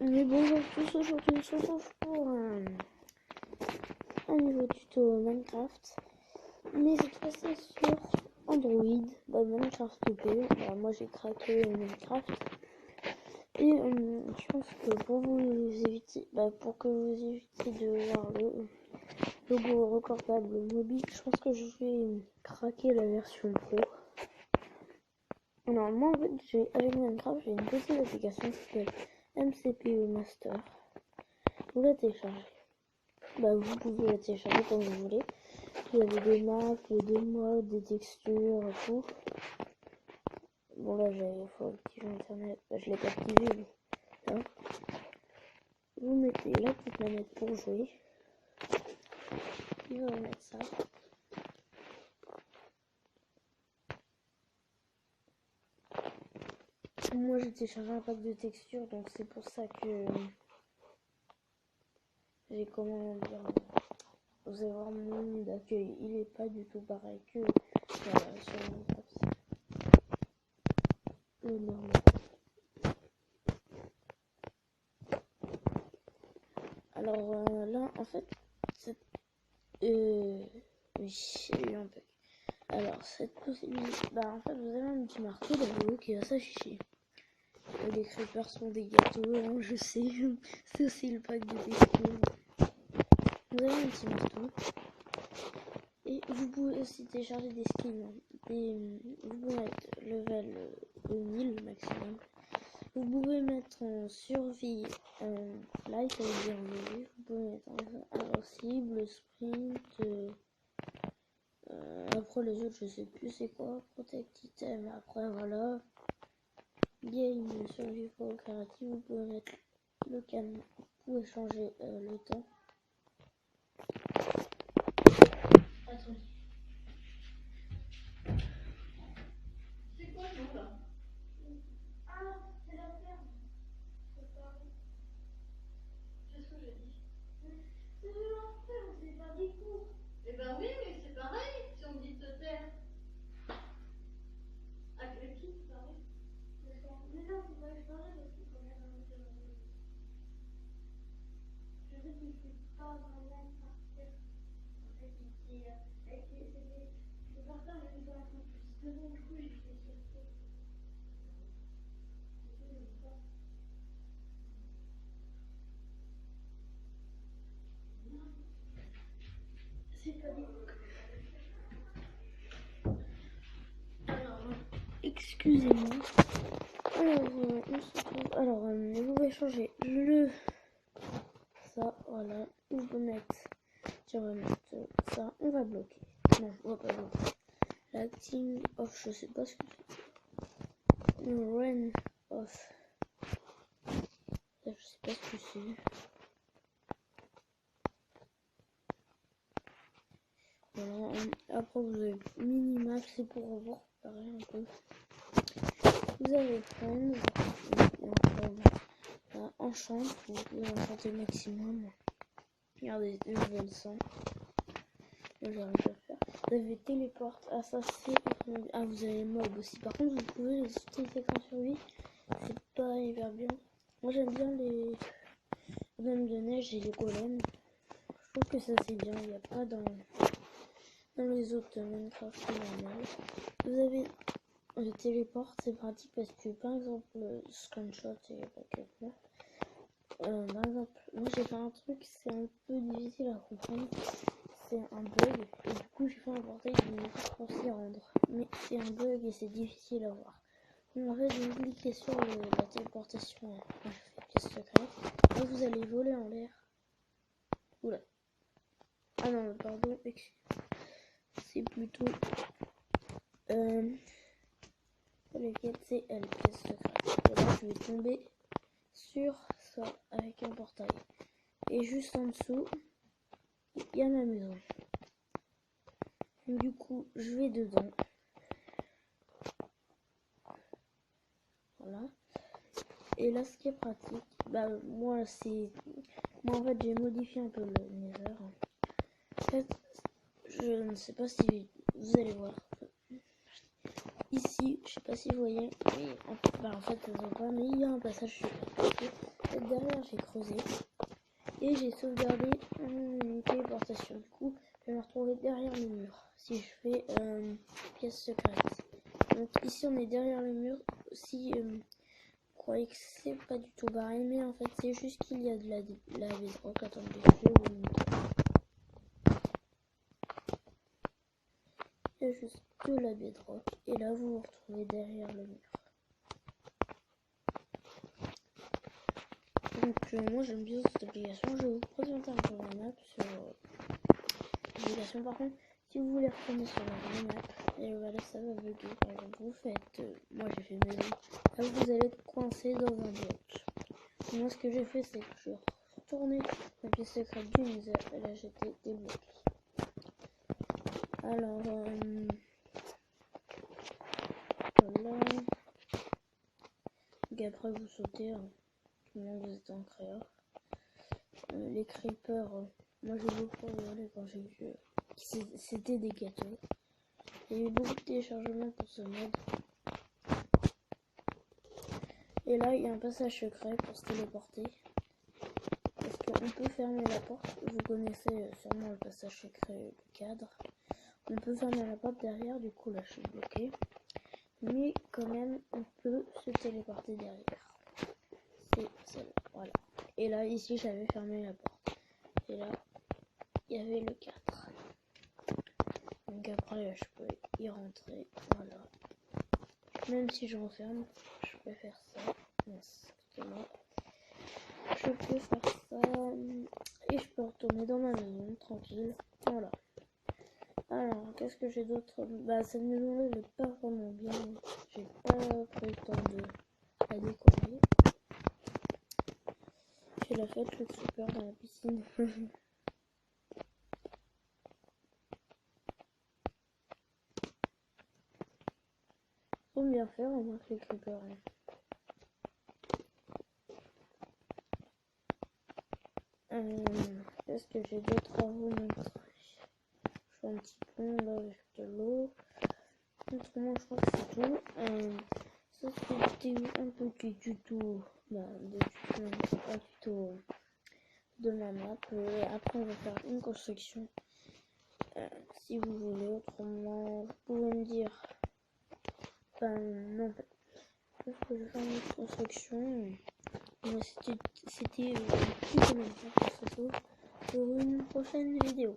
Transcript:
Mais bonjour à tous, aujourd'hui on se retrouve pour un nouveau tuto Minecraft, mais cette fois-ci sur Android, Minecraft OP. Moi j'ai craqué Minecraft et je pense que pour vous éviter, pour que vous évitiez de voir le logo recordable mobile, je pense que je vais craquer la version pro. Normalement, en fait, avec Minecraft, j'ai une petite application qui s'appelle MCPE Master. Vous la téléchargez. Vous pouvez la télécharger comme vous voulez. Vous avez des maps, des modes, des textures, tout. Bon là, il faut activer internet. Je l'ai pas activé, mais là. Vous mettez la petite manette pour jouer. Il va mettre ça. Moi, j'ai téléchargé un pack de textures, donc c'est pour ça que j'ai comment dire. Vous allez voir mon nom d'accueil, il est pas du tout pareil que sur le normal. Alors là, en fait, oui, il y a eu un bug. Alors, cette possibilité, en fait, vous avez un petit marteau dans le haut qui va s'afficher. Les creepers sont des gâteaux, hein, je sais, c'est aussi le pack de textures. Vous avez un petit marteau. Et vous pouvez aussi télécharger des skins. Vous pouvez mettre level 1000 maximum. Vous pouvez mettre en survie light, ça veut dire en vie. Vous pouvez mettre en invincible, sprint. Après les autres, je sais plus c'est quoi. Protect item. Après voilà. Game, survie pour créatif. Vous pouvez mettre le canon. Vous pouvez changer le temps. Attendez. C'est quoi le nom là? Ah, c'est la ferme. C'est pareil. C'est ce que j'ai dit. C'est de l'enfer, c'est pas des cours. Eh ben oui, mais c'est pareil si on dit de se taire. Avec qui c'est pareil? D'accord. Mais là, c'est pas pareil parce que quand même, je sais qu'il ne fait pas vraiment partir. En fait, il était. C'est par ça que je vais pas la fin. Du coup, j'ai fait sur ça. C'est pas des cours. Alors, excusez-moi. Alors, vous pouvez changer ça, voilà. On peut mettre, on va mettre ça, on va bloquer. Non, on va pas bloquer. L'acting off, je sais pas ce que c'est. Le run off, ça, je sais pas ce que c'est. Voilà. Après, vous avez minimax, c'est pour vous réparer un peu. Vous avez friends, enchant, vous pouvez enchanter le maximum. Regardez, level 100. J'arrive à le faire. Vous avez téléporte, ça c'est. Vous avez mob aussi. Par contre, vous pouvez les utiliser qu'en survie. C'est pas hyper bien. Moi j'aime bien les bonhommes de neige et les golems. Je trouve que ça c'est bien. Il n'y a pas dans les autres Minecraft normal. Vous avez le téléporte, c'est pratique parce que par exemple, screenshot et backup là. Par exemple, moi j'ai fait un truc, c'est un peu difficile à comprendre. C'est un bug et du coup j'ai fait un portail de musique pour s'y rendre. Mais c'est un bug et c'est difficile à voir. Donc en fait, vous cliquez sur la téléportation. Je fais pièce secrète. Là vous allez voler en l'air. Oula. Ah non, pardon, c'est plutôt lequel c'est la pièce secrète. Et là je vais tomber sur ça avec un portail. Et juste en dessous, il y a ma maison. Du coup, je vais dedans. Voilà. Et là, ce qui est pratique, moi en fait, j'ai modifié un peu le Nether. En fait, je ne sais pas si vous allez voir. Ici, je sais pas si vous voyez, mais en fait, ça se voit pas, mais il y a un passage secret. Derrière j'ai creusé et j'ai sauvegardé une téléportation. Du coup, je vais me retrouver derrière le mur. Si je fais pièce secrète. Donc ici on est derrière le mur. Si vous croyez que c'est pas du tout pareil, mais en fait c'est juste qu'il y a de la bedrock. Attendez, je vais vous montrer. Il y a juste de la bedrock et là vous vous retrouvez derrière le mur. Donc moi j'aime bien cette application. Je vais vous présenter un peu la map sur l'application. Par contre, si vous voulez retourner sur la vraie map, et voilà, ça va bugger. Par exemple, vous faites, moi j'ai fait maison, là vous allez être coincé dans un bloc. Moi ce que j'ai fait, c'est que je suis retourné dans la pièce secrète du musée, et là j'étais débloqué. Alors, voilà. Donc après vous sautez, hein. Tout le monde vous êtes en créa. Les creepers, moi j'ai beaucoup regardé quand j'ai vu c'était des gâteaux. Il y a eu beaucoup de téléchargements pour ce mode. Et là il y a un passage secret pour se téléporter. Parce qu'on peut fermer la porte. Vous connaissez sûrement le passage secret du cadre. On peut fermer la porte derrière, du coup là je suis bloqué. Mais quand même on peut se téléporter derrière. C'est celle-là, voilà. Et là ici j'avais fermé la porte. Et là il y avait le 4. Donc après je peux y rentrer, voilà. Même si je referme, je peux faire ça. Excusez-moi. Je peux faire ça et je peux retourner dans ma maison tranquille. Voilà. Alors qu'est-ce que j'ai d'autre? Bah cette maison là elle est pas vraiment bien. J'ai pas pris le temps de la décorer. J'ai la fête le creeper dans la piscine. Faut bien faire, au moins que les creepers. Qu'est-ce que j'ai d'autre à vous montrer? Je fais un petit pont là avec de l'eau. Autrement, je crois que c'est tout. Ça c'était un petit tuto, un tuto de ma map. Après, on va faire une construction. Si vous voulez, autrement, vous pouvez me dire. Non, parce que je vais faire une autre construction. C'était un petit commentaire pour une prochaine vidéo.